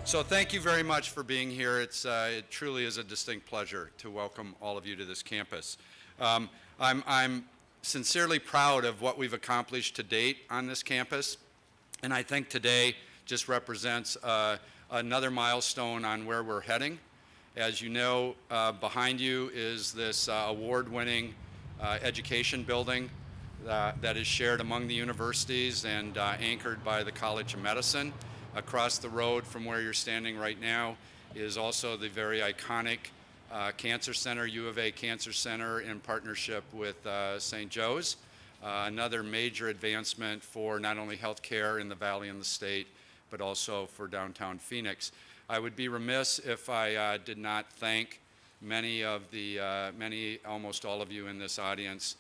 So thank you very much for being here. It truly is a distinct pleasure to welcome all of you to this campus. I'm sincerely proud of what we've accomplished to date on this campus, and I think today just represents another milestone on where we're heading. As you know, behind you is this award-winning education building that is shared among the universities and anchored by the College of Medicine. Across the road from where you're standing right now is also the very iconic Cancer Center, U of A Cancer Center, in partnership with St. Joe's. Another major advancement for not only healthcare in the Valley and the state, but also for downtown Phoenix. I would be remiss if I did not thank almost all of you in this audience.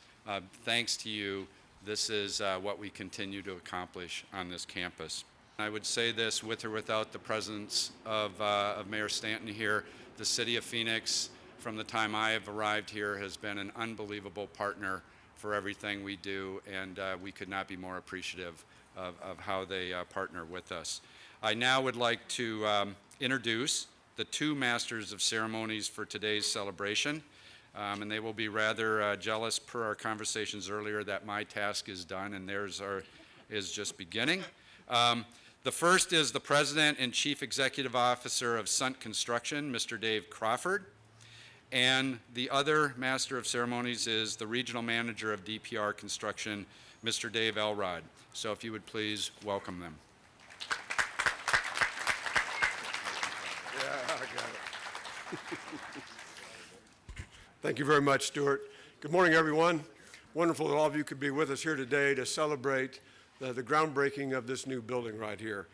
Thanks to you, this is what we continue to accomplish on this campus. I would say this with or without the presence of Mayor Stanton here. The city of Phoenix, from the time I have arrived here, has been an unbelievable partner for everything we do, and we could not be more appreciative of how they partner with us. I now would like to introduce the two Masters of Ceremonies for today's celebration, and they will be rather jealous per our conversations earlier that my task is done and theirs is just beginning. The first is the President and Chief Executive Officer of Sunt Construction, Mr. Dave Crawford. And the other Master of Ceremonies is the Regional Manager of DPR Construction, Mr. Dave Elrod. So if you would please welcome them. Yeah, I got it. Thank you very much, Stuart. Good morning, everyone. Wonderful that all of you could be with us here today to celebrate the groundbreaking of this new building right here.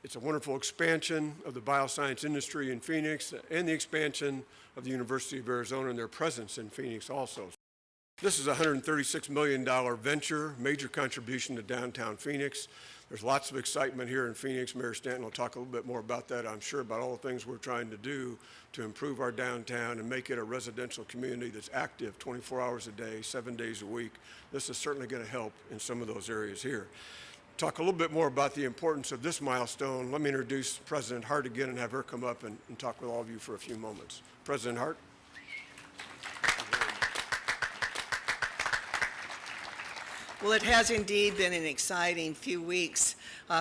It's a wonderful expansion of the bioscience industry in Phoenix and the expansion of the University of Arizona and their presence in Phoenix also. This is a $136 million venture, major contribution to downtown Phoenix. There's lots of excitement here in Phoenix. Mayor Stanton will talk a little bit more about that, I'm sure, about all the things we're trying to do to improve our downtown and make it a residential community that's active 24 hours a day, 7 days a week. This is certainly going to help in some of those areas here. Talk a little bit more about the importance of this milestone. Let me introduce President Hart again and have her come up and talk with all of you for a few moments. President Hart. Well, it has indeed been an exciting few weeks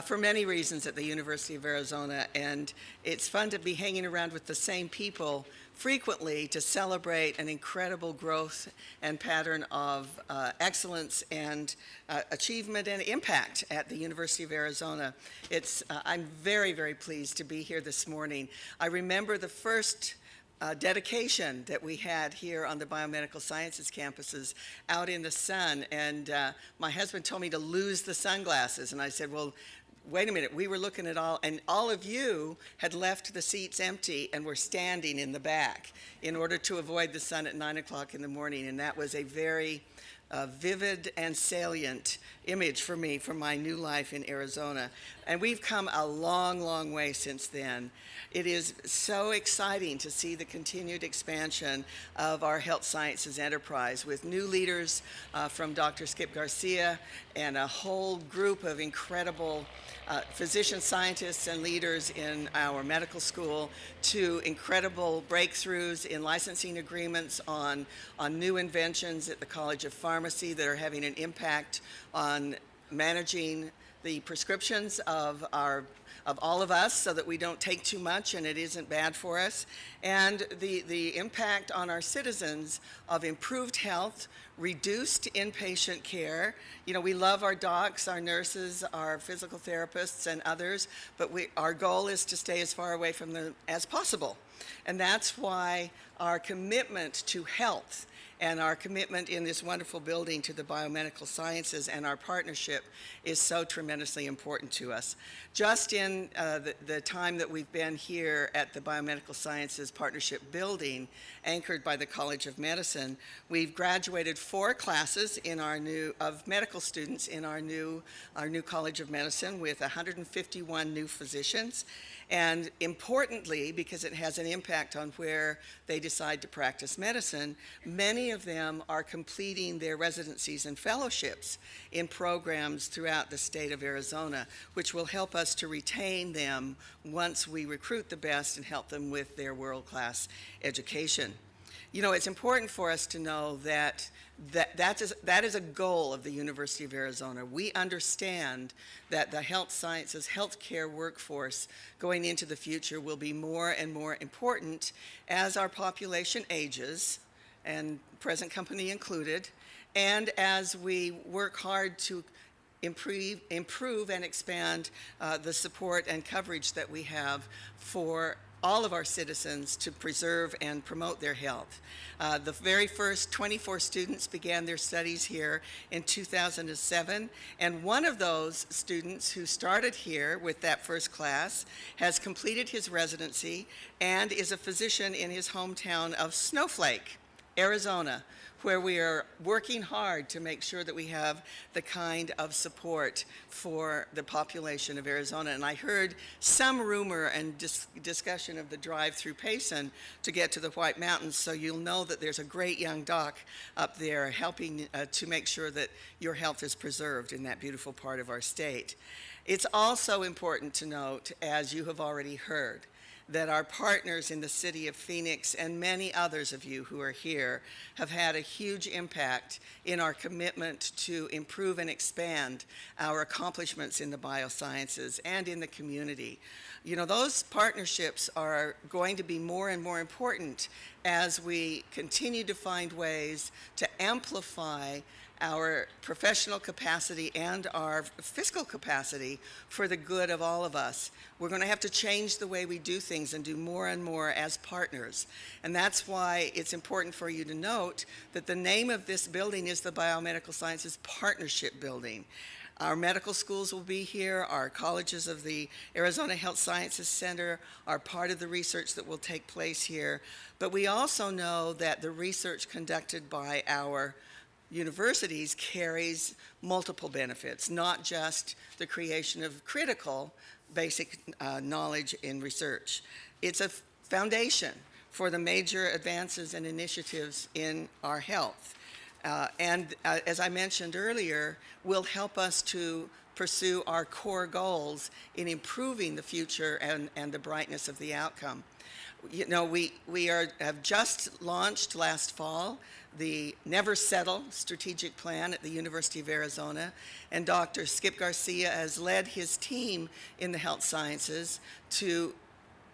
for many reasons at the University of Arizona, and it's fun to be hanging around with the same people frequently to celebrate an incredible growth and pattern of excellence and achievement and impact at the University of Arizona. I'm very, very pleased to be here this morning. I remember the first dedication that we had here on the Biomedical Sciences campuses out in the sun, and my husband told me to lose the sunglasses, and I said, well, wait a minute, we were looking at all of you had left the seats empty and were standing in the back in order to avoid the sun at 9 o'clock in the morning, and that was a very vivid and salient image for me from my new life in Arizona. And we've come a long, long way since then. It is so exciting to see the continued expansion of our health sciences enterprise with new leaders from Dr. Skip Garcia and a whole group of incredible physician scientists and leaders in our medical school, to incredible breakthroughs in licensing agreements on new inventions at the College of Pharmacy that are having an impact on managing the prescriptions of all of us so that we don't take too much and it isn't bad for us, and the impact on our citizens of improved health, reduced inpatient care. You know, we love our docs, our nurses, our physical therapists and others, but our goal is to stay as far away from them as possible. And that's why our commitment to health and our commitment in this wonderful building to the biomedical sciences and our partnership is so tremendously important to us. Just in the time that we've been here at the Biomedical Sciences Partnership Building, anchored by the College of Medicine, we've graduated 4 classes in of medical students in our new College of Medicine with 151 new physicians. And importantly, because it has an impact on where they decide to practice medicine, many of them are completing their residencies and fellowships in programs throughout the state of Arizona, which will help us to retain them once we recruit the best and help them with their world-class education. You know, it's important for us to know that that is a goal of the University of Arizona. We understand that the health sciences, healthcare workforce going into the future will be more and more important as our population ages, and present company included, and as we work hard to improve and expand the support and coverage that we have for all of our citizens to preserve and promote their health. The very first 24 students began their studies here in 2007, and one of those students who started here with that first class has completed his residency and is a physician in his hometown of Snowflake, Arizona, where we are working hard to make sure that we have the kind of support for the population of Arizona. And I heard some rumor and discussion of the drive through Payson to get to the White Mountains, so you'll know that there's a great young doc up there helping to make sure that your health is preserved in that beautiful part of our state. It's also important to note, as you have already heard, that our partners in the city of Phoenix and many others of you who are here have had a huge impact in our commitment to improve and expand our accomplishments in the biosciences and in the community. You know, those partnerships are going to be more and more important as we continue to find ways to amplify our professional capacity and our fiscal capacity for the good of all of us. We're going to have to change the way we do things and do more and more as partners. And that's why it's important for you to note that the name of this building is the Biomedical Sciences Partnership Building. Our medical schools will be here. Our colleges of the Arizona Health Sciences Center are part of the research that will take place here. But we also know that the research conducted by our universities carries multiple benefits, not just the creation of critical basic knowledge in research. It's a foundation for the major advances and initiatives in our health. As I mentioned earlier, will help us to pursue our core goals in improving the future and the brightness of the outcome. You know, we have just launched last fall the Never Settle strategic plan at the University of Arizona, and Dr. Skip Garcia has led his team in the health sciences to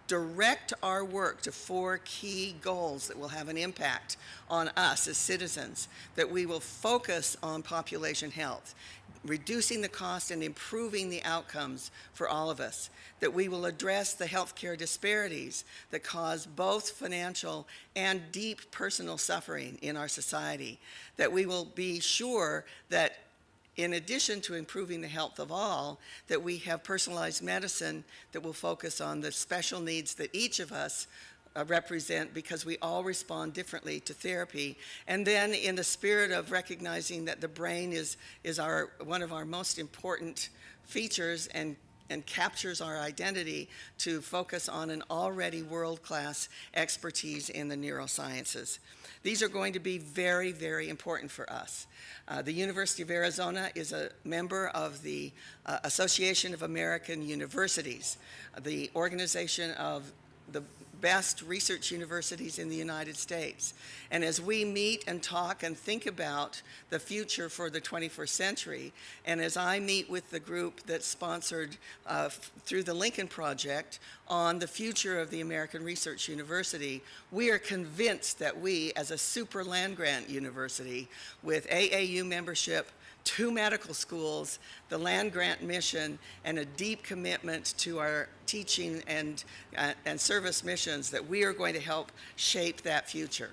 direct our work to 4 key goals that will have an impact on us as citizens, that we will focus on population health, reducing the cost and improving the outcomes for all of us, that we will address the healthcare disparities that cause both financial and deep personal suffering in our society, that we will be sure that in addition to improving the health of all, that we have personalized medicine that will focus on the special needs that each of us represent, because we all respond differently to therapy. And then in the spirit of recognizing that the brain is one of our most important features and captures our identity, to focus on an already world-class expertise in the neurosciences. These are going to be very, very important for us. The University of Arizona is a member of the Association of American Universities, the organization of the best research universities in the United States. And as we meet and talk and think about the future for the 21st century, and as I meet with the group that's sponsored through the Lincoln Project on the future of the American Research University, we are convinced that we, as a super land-grant university with AAU membership, 2 medical schools, the land-grant mission, and a deep commitment to our teaching and service missions, that we are going to help shape that future.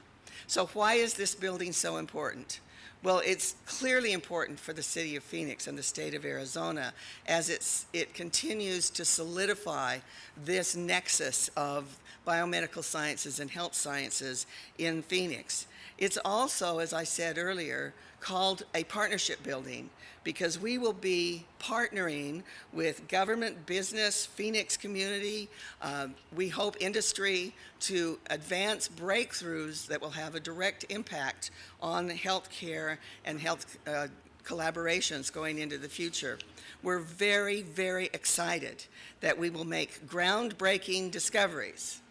So why is this building so important? Well, it's clearly important for the city of Phoenix and the state of Arizona as it continues to solidify this nexus of biomedical sciences and health sciences in Phoenix. It's also, as I said earlier, called a partnership building because we will be partnering with government, business, Phoenix community, we hope industry, to advance breakthroughs that will have a direct impact on healthcare and health collaborations going into the future. We're very, very excited that we will make groundbreaking discoveries,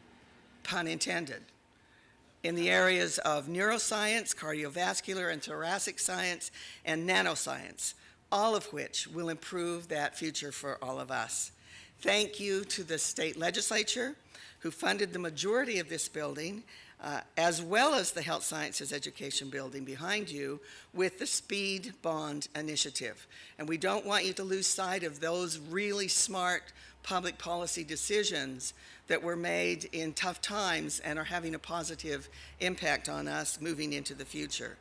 pun intended, in the areas of neuroscience, cardiovascular and thoracic science, and nanoscience, all of which will improve that future for all of us. Thank you to the state legislature who funded the majority of this building, as well as the Health Sciences Education Building behind you with the Speed Bond Initiative. And we don't want you to lose sight of those really smart public policy decisions that were made in tough times and are having a positive impact on us moving into the future.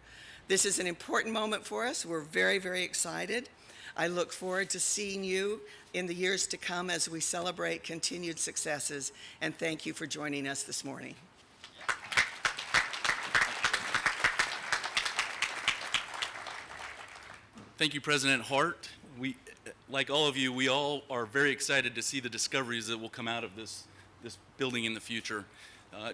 This is an important moment for us. We're very, very excited. I look forward to seeing you in the years to come as we celebrate continued successes, and thank you for joining us this morning. Thank you, President Hart. We, like all of you, we all are very excited to see the discoveries that will come out of this building in the future.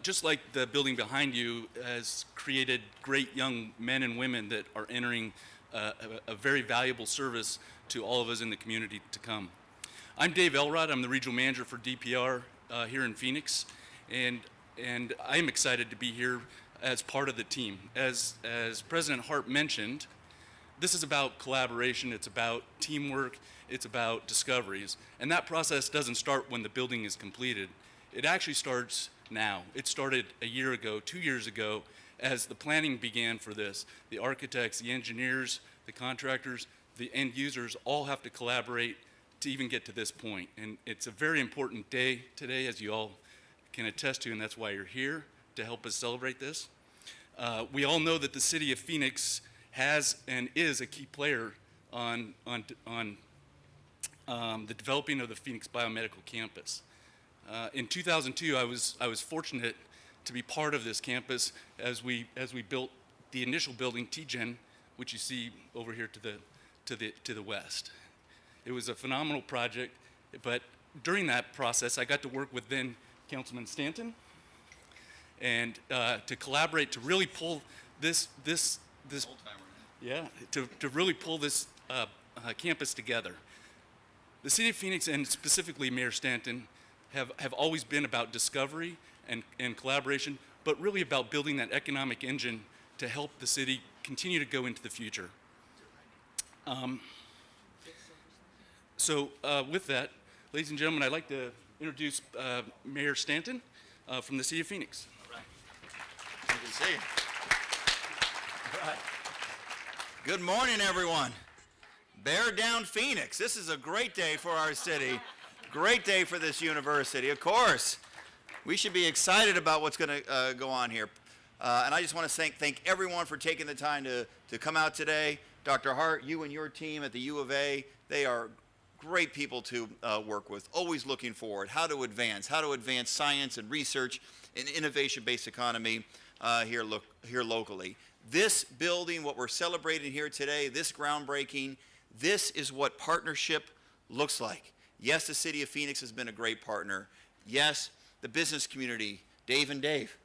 Just like the building behind you has created great young men and women that are entering a very valuable service to all of us in the community to come. I'm Dave Elrod. I'm the regional manager for DPR here in Phoenix, and I am excited to be here as part of the team. As President Hart mentioned, this is about collaboration, it's about teamwork, it's about discoveries. And that process doesn't start when the building is completed. It actually starts now. It started a year ago, 2 years ago, as the planning began for this. The architects, the engineers, the contractors, the end users all have to collaborate to even get to this point. And it's a very important day today, as you all can attest to, and that's why you're here, to help us celebrate this. We all know that the city of Phoenix has and is a key player on the developing of the Phoenix Biomedical Campus. In 2002, I was fortunate to be part of this campus as we built the initial building, TGen, which you see over here to the west. It was a phenomenal project, but during that process, I got to work with then Councilman Stanton, and to collaborate to really pull this to really pull this campus together. The City of Phoenix, and specifically Mayor Stanton, have always been about discovery and collaboration, but really about building that economic engine to help the city continue to go into the future. With that, ladies and gentlemen, I'd like to introduce Mayor Stanton from the City of Phoenix. All right. Good to see you. All right. Good morning, everyone. Bear down, Phoenix. This is a great day for our city. Great day for this university. Of course, we should be excited about what's going to go on here. And I just want to thank everyone for taking the time to come out today. Dr. Hart, you and your team at the U of A, they are great people to work with, always looking forward, how to advance science and research and innovation-based economy here locally. This building, what we're celebrating here today, this groundbreaking, this is what partnership looks like. Yes, the City of Phoenix has been a great partner. Yes, the business community, Dave and Dave,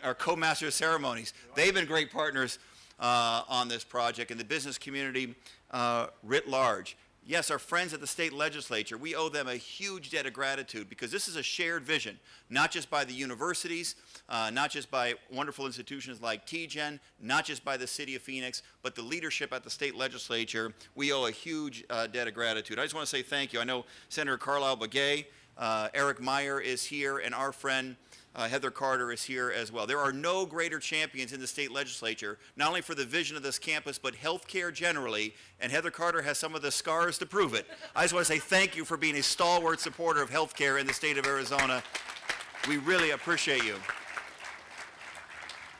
our co-master of ceremonies, they've been great partners on this project, and the business community writ large. Yes, our friends at the state legislature, we owe them a huge debt of gratitude because this is a shared vision, not just by the universities, not just by wonderful institutions like TGen, not just by the City of Phoenix, but the leadership at the state legislature. We owe a huge debt of gratitude. I just want to say thank you. I know Senator Carlisle Begay, Eric Meyer is here, and our friend Heather Carter is here as well. There are no greater champions in the state legislature, not only for the vision of this campus, but healthcare generally, and Heather Carter has some of the scars to prove it. I just want to say thank you for being a stalwart supporter of healthcare in the state of Arizona. We really appreciate you.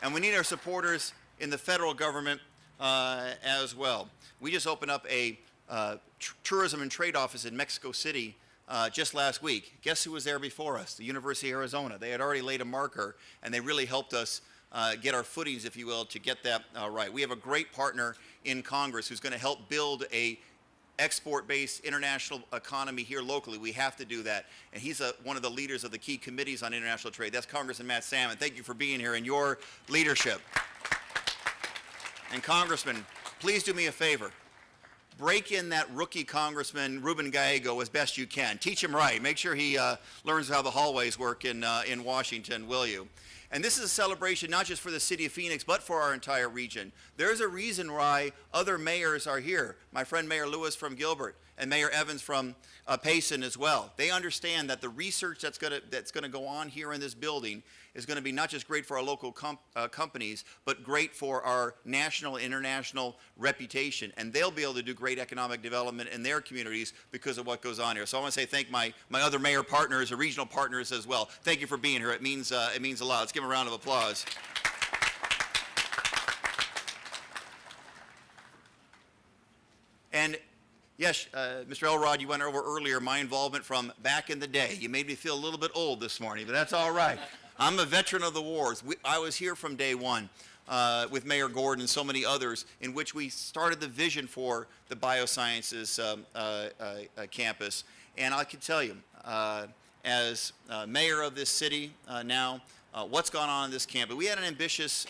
And we need our supporters in the federal government as well. We just opened up a tourism and trade office in Mexico City just last week. Guess who was there before us? The University of Arizona. They had already laid a marker, and they really helped us get our footings, if you will, to get that right. We have a great partner in Congress who's going to help build a export-based international economy here locally. We have to do that. And he's one of the leaders of the key committees on international trade. That's Congressman Matt Salmon. Thank you for being here and your leadership. And Congressman, please do me a favor. Break in that rookie Congressman, Ruben Gallego, as best you can. Teach him right. Make sure he learns how the hallways work in Washington, will you? And this is a celebration not just for the city of Phoenix, but for our entire region. There's a reason why other mayors are here. My friend Mayor Lewis from Gilbert and Mayor Evans from Payson as well. They understand that the research that's going to go on here in this building is going to be not just great for our local companies, but great for our national and international reputation. And they'll be able to do great economic development in their communities because of what goes on here. So I want to say thank my other mayor partners, or regional partners as well. Thank you for being here. It means a lot. Let's give them a round of applause. And yes, Mr. Elrod, you went over earlier my involvement from back in the day. You made me feel a little bit old this morning, but that's all right. I'm a veteran of the wars. I was here from day one with Mayor Gordon and so many others, in which we started the vision for the Biosciences campus. And I can tell you, as mayor of this city now, what's gone on in this campus. We had an ambitious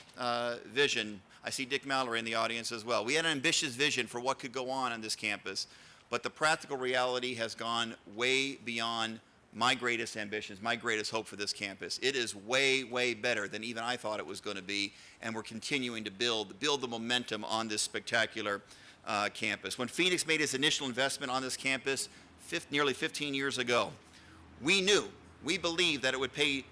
vision. I see Dick Mallory in the audience as well. We had an ambitious vision for what could go on this campus, but the practical reality has gone way beyond my greatest ambitions, my greatest hope for this campus. It is way, way better than even I thought it was going to be, and we're continuing to build the momentum on this spectacular campus. When Phoenix made its initial investment on this campus nearly 15 years ago, we believed that it would pay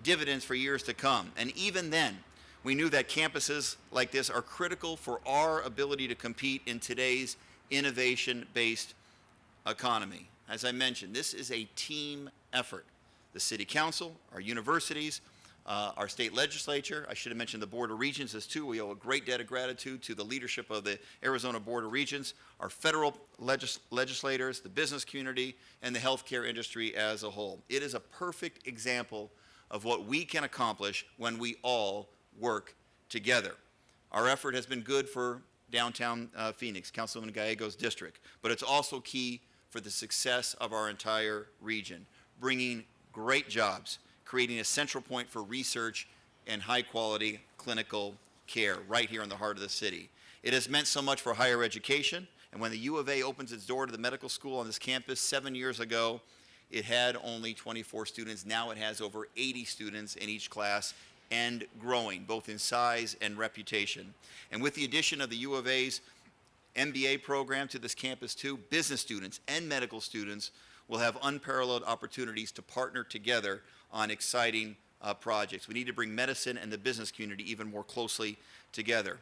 dividends for years to come. And even then, we knew that campuses like this are critical for our ability to compete in today's innovation-based economy. As I mentioned, this is a team effort. The City Council, our universities, our state legislature, I should have mentioned the Board of Regents as too. We owe a great debt of gratitude to the leadership of the Arizona Board of Regents, our federal legislators, the business community, and the healthcare industry as a whole. It is a perfect example of what we can accomplish when we all work together. Our effort has been good for downtown Phoenix, Councilwoman Gallego's district, but it's also key for the success of our entire region, bringing great jobs, creating a central point for research and high-quality clinical care right here in the heart of the city. It has meant so much for higher education, and when the U of A opens its door to the medical school on this campus 7 years ago, it had only 24 students. Now it has over 80 students in each class and growing, both in size and reputation. And with the addition of the U of A's MBA program to this campus too, business students and medical students will have unparalleled opportunities to partner together on exciting projects. We need to bring medicine and the business community even more closely together.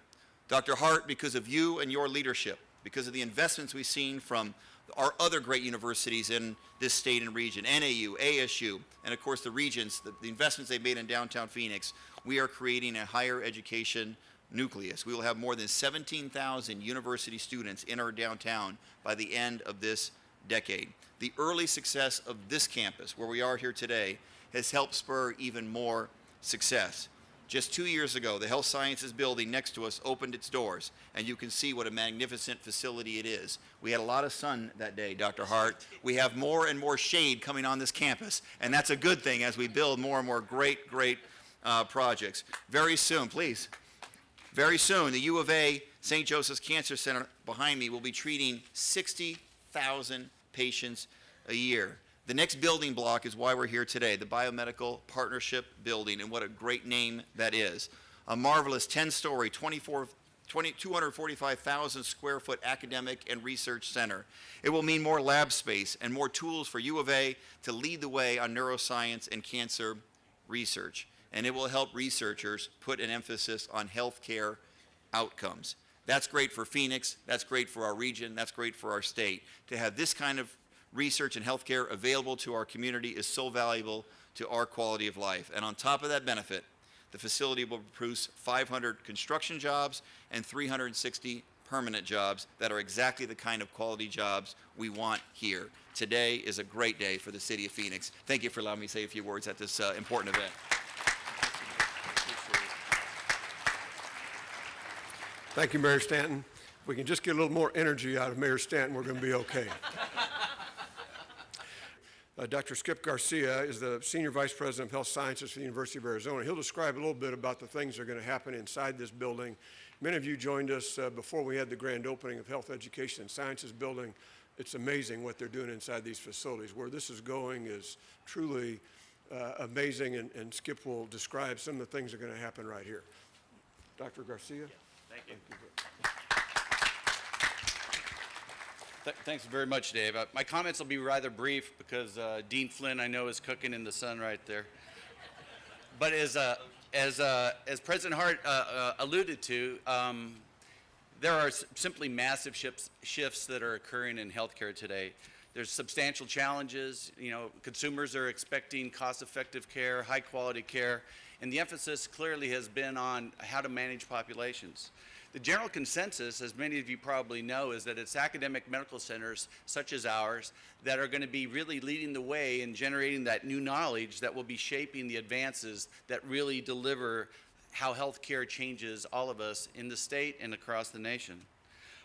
Dr. Hart, because of you and your leadership, because of the investments we've seen from our other great universities in this state and region, NAU, ASU, and of course the Regents, the investments they've made in downtown Phoenix, we are creating a higher education nucleus. We will have more than 17,000 university students in our downtown by the end of this decade. The early success of this campus, where we are here today, has helped spur even more success. Just 2 years ago, the Health Sciences building next to us opened its doors, and you can see what a magnificent facility it is. We had a lot of sun that day, Dr. Hart. We have more and more shade coming on this campus, and that's a good thing as we build more and more great projects. Very soon, please. Very soon, the U of A St. Joseph's Cancer Center behind me will be treating 60,000 patients a year. The next building block is why we're here today, the Biomedical Partnership Building, and what a great name that is. A marvelous 10-story, 245,000 square foot academic and research center. It will mean more lab space and more tools for U of A to lead the way on neuroscience and cancer research. And it will help researchers put an emphasis on healthcare outcomes. That's great for Phoenix, that's great for our region, that's great for our state. To have this kind of research and healthcare available to our community is so valuable to our quality of life. And on top of that benefit, The facility will produce 500 construction jobs and 360 permanent jobs that are exactly the kind of quality jobs we want here. Today is a great day for the city of Phoenix. Thank you for allowing me to say a few words at this important event. Thank you, Mayor Stanton. If we can just get a little more energy out of Mayor Stanton, we're going to be okay. Dr. Skip Garcia is the Senior Vice President of Health Sciences for the University of Arizona. He'll describe a little bit about the things that are going to happen inside this building. Many of you joined us before we had the grand opening of Health Education and Sciences building. It's amazing what they're doing inside these facilities. Where this is going is truly amazing, and Skip will describe some of the things that are going to happen right here. Dr. Garcia? Thank you. Thanks very much, Dave. My comments will be rather brief because Dean Flynn, I know, is cooking in the sun right there. But as President Hart alluded to, there are simply massive shifts that are occurring in healthcare today. There's substantial challenges. You know, consumers are expecting cost-effective care, high-quality care, and the emphasis clearly has been on how to manage populations. The general consensus, as many of you probably know, is that it's academic medical centers such as ours that are going to be really leading the way in generating that new knowledge that will be shaping the advances that really deliver how healthcare changes all of us in the state and across the nation.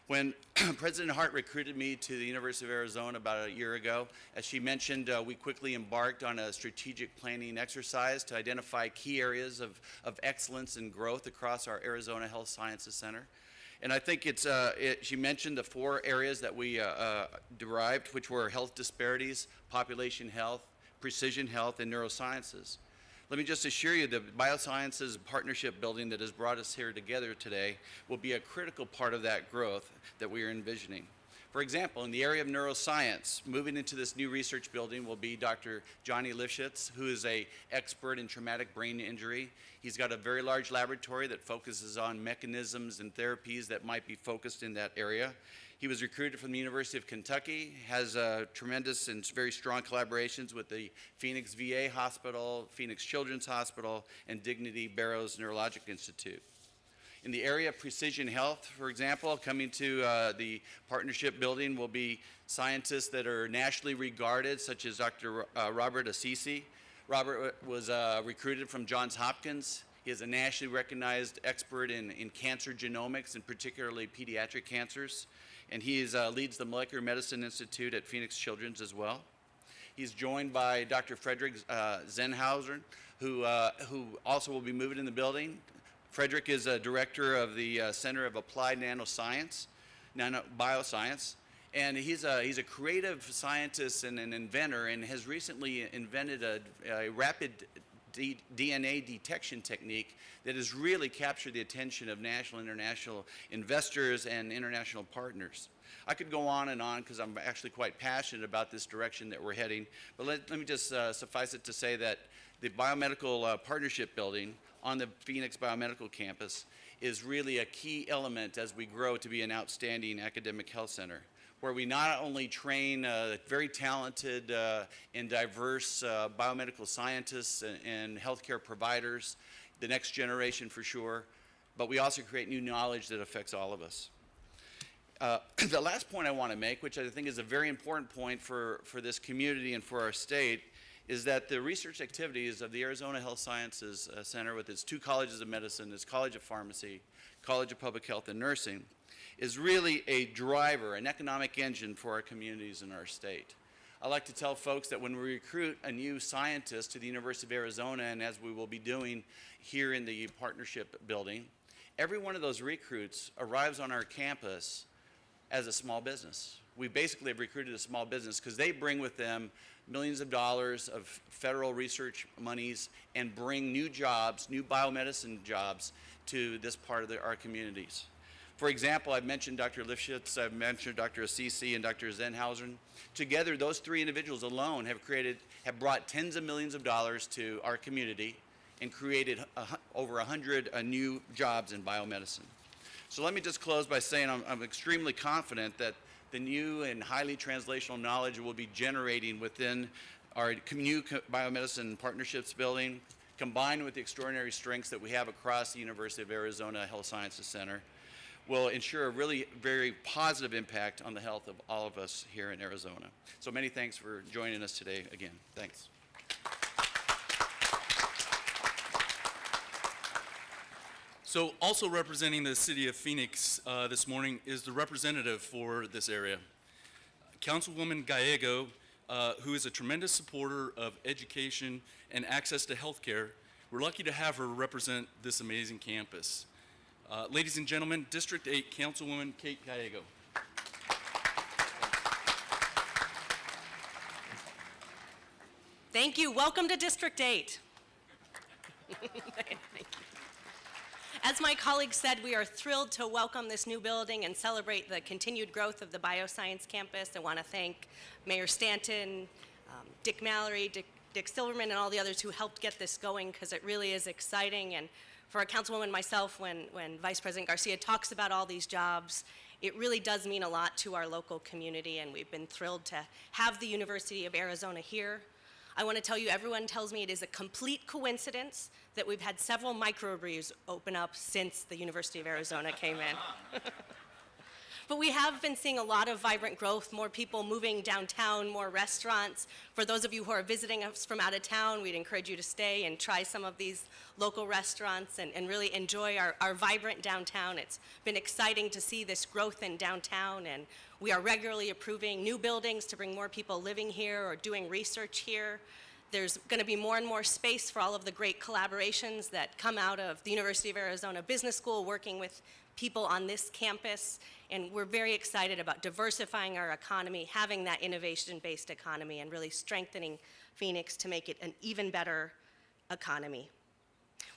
When President Hart recruited me to the University of Arizona about a year ago, as she mentioned, we quickly embarked on a strategic planning exercise to identify key areas of excellence and growth across our Arizona Health Sciences Center. And I think she mentioned the 4 areas that we derived, which were health disparities, population health, precision health, and neurosciences. Let me just assure you the Biosciences partnership building that has brought us here together today will be a critical part of that growth that we are envisioning. For example, in the area of neuroscience, moving into this new research building will be Dr. Johnny Lifshitz, who is an expert in traumatic brain injury. He's got a very large laboratory that focuses on mechanisms and therapies that might be focused in that area. He was recruited from the University of Kentucky, has tremendous and very strong collaborations with the Phoenix VA Hospital, Phoenix Children's Hospital, and Dignity Barrows Neurologic Institute. In the area of precision health, for example, coming to the partnership building will be scientists that are nationally regarded, such as Dr. Robert Assisi. Robert was recruited from Johns Hopkins. He is a nationally recognized expert in cancer genomics, and particularly pediatric cancers. And he leads the Molecular Medicine Institute at Phoenix Children's as well. He's joined by Dr. Frederick Zenhauser, who also will be moving in the building. Frederick is a director of the Center of Applied Bioscience, and he's a creative scientist and an inventor, and has recently invented a rapid DNA detection technique that has really captured the attention of national and international investors and international partners. I could go on and on because I'm actually quite passionate about this direction that we're heading, but let me just suffice it to say that the Biomedical Partnership Building on the Phoenix Biomedical Campus is really a key element as we grow to be an outstanding academic health center, where we not only train very talented and diverse biomedical scientists and healthcare providers, the next generation for sure, but we also create new knowledge that affects all of us. The last point I want to make, which I think is a very important point for this community and for our state, is that the research activities of the Arizona Health Sciences Center, with its 2 colleges of medicine, its College of Pharmacy, College of Public Health and Nursing, is really a driver, an economic engine for our communities in our state. I like to tell folks that when we recruit a new scientist to the University of Arizona, and as we will be doing here in the partnership building, every one of those recruits arrives on our campus as a small business. We basically have recruited a small business because they bring with them millions of dollars of federal research monies and bring new jobs, new biomedicine jobs to this part of our communities. For example, I've mentioned Dr. Lifshitz, I've mentioned Dr. Assisi and Dr. Zenhauser. Together, those 3 individuals alone have brought tens of millions of dollars to our community and created over 100 new jobs in biomedicine. So let me just close by saying I'm extremely confident that the new and highly translational knowledge we'll be generating within our new biomedicine partnerships building, combined with the extraordinary strengths that we have across the University of Arizona Health Sciences Center, will ensure a really very positive impact on the health of all of us here in Arizona. So many thanks for joining us today again. Thanks. So also representing the city of Phoenix this morning is the representative for this area, Councilwoman Gallego, who is a tremendous supporter of education and access to health care. We're lucky to have her represent this amazing campus. Ladies and gentlemen, District 8 Councilwoman Kate Gallego. Thank you. Welcome to District 8. Thank you. As my colleague said, we are thrilled to welcome this new building and celebrate the continued growth of the Bioscience campus. I want to thank Mayor Stanton, Dick Mallory, Dick Silverman, and all the others who helped get this going, because it really is exciting. And for a councilwoman myself, when Vice President Garcia talks about all these jobs, it really does mean a lot to our local community, and we've been thrilled to have the University of Arizona here. I want to tell you, everyone tells me it is a complete coincidence that we've had several microbrews open up since the University of Arizona came in. But we have been seeing a lot of vibrant growth, more people moving downtown, more restaurants. For those of you who are visiting us from out of town, we'd encourage you to stay and try some of these local restaurants and really enjoy our vibrant downtown. It's been exciting to see this growth in downtown, and we are regularly approving new buildings to bring more people living here or doing research here. There's going to be more and more space for all of the great collaborations that come out of the University of Arizona Business School, working with people on this campus. And we're very excited about diversifying our economy, having that innovation-based economy, and really strengthening Phoenix to make it an even better economy.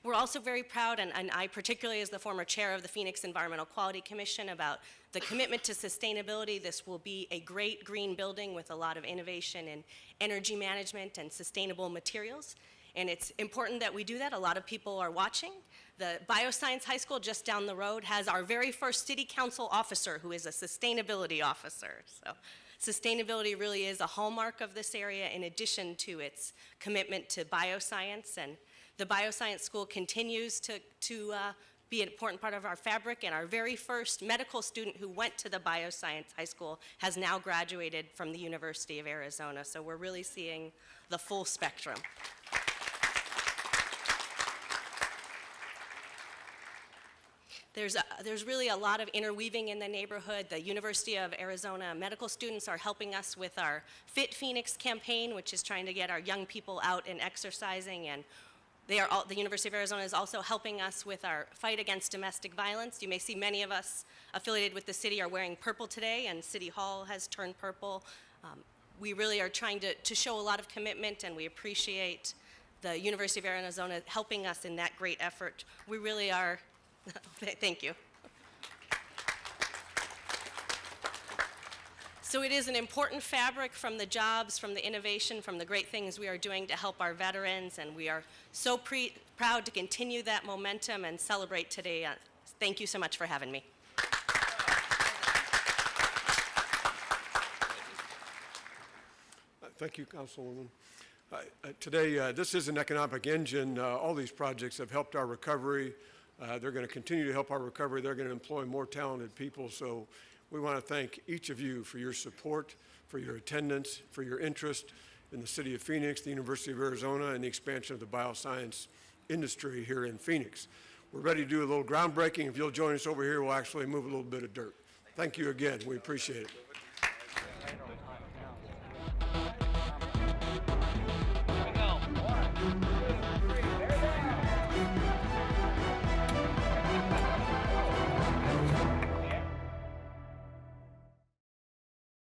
We're also very proud, and I particularly as the former chair of the Phoenix Environmental Quality Commission, about the commitment to sustainability. This will be a great green building with a lot of innovation in energy management and sustainable materials. And it's important that we do that. A lot of people are watching. The Bioscience High School just down the road has our very first city council officer who is a sustainability officer. So sustainability really is a hallmark of this area, in addition to its commitment to bioscience. And the Bioscience School continues to be an important part of our fabric, and our very first medical student who went to the Bioscience High School has now graduated from the University of Arizona. So we're really seeing the full spectrum. There's really a lot of interweaving in the neighborhood. The University of Arizona medical students are helping us with our Fit Phoenix campaign, which is trying to get our young people out and exercising. And the University of Arizona is also helping us with our fight against domestic violence. You may see many of us affiliated with the city are wearing purple today, and City Hall has turned purple. We really are trying to show a lot of commitment, and we appreciate the University of Arizona helping us in that great effort. We really are. Thank you. So it is an important fabric, from the jobs, from the innovation, from the great things we are doing to help our veterans, and we are so proud to continue that momentum and celebrate today. Thank you so much for having me. Thank you, Councilwoman. Today, this is an economic engine. All these projects have helped our recovery. They're going to continue to help our recovery. They're going to employ more talented people. So we want to thank each of you for your support, for your attendance, for your interest in the city of Phoenix, the University of Arizona, and the expansion of the bioscience industry here in Phoenix. We're ready to do a little groundbreaking. If you'll join us over here, we'll actually move a little bit of dirt. Thank you again. We appreciate it.